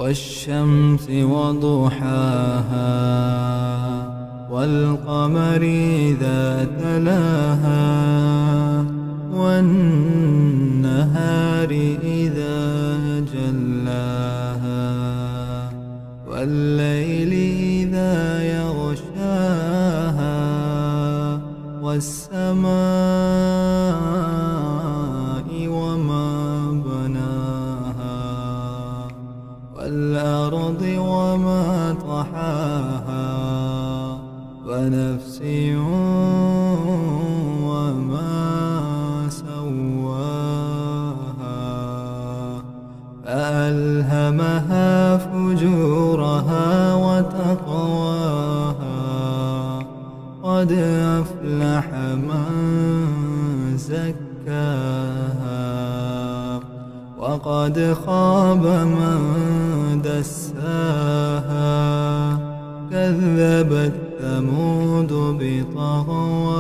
والشمس وضحاها والقمر إذا تلاها والنهار إذا جلاها والليل إذا يغشاها والسماء وما بناها والأرض وما طحاها ونفس وما سواها فألهمها فجورها وتقواها قد أفلح من زكاها وقد خاب من دساها كذبت ثمود بطغواها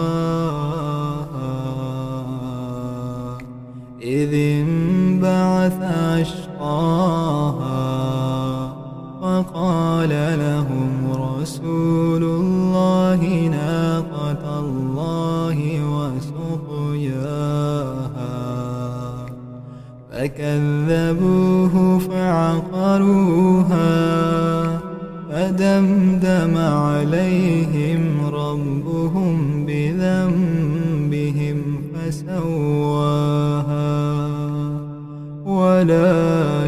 إذ انبعث أشقاها فقال لهم رسول الله ناقة الله وسقياها فكذبوه فعقروها فدمدم عليهم ربهم بذنبهم فسواها ولا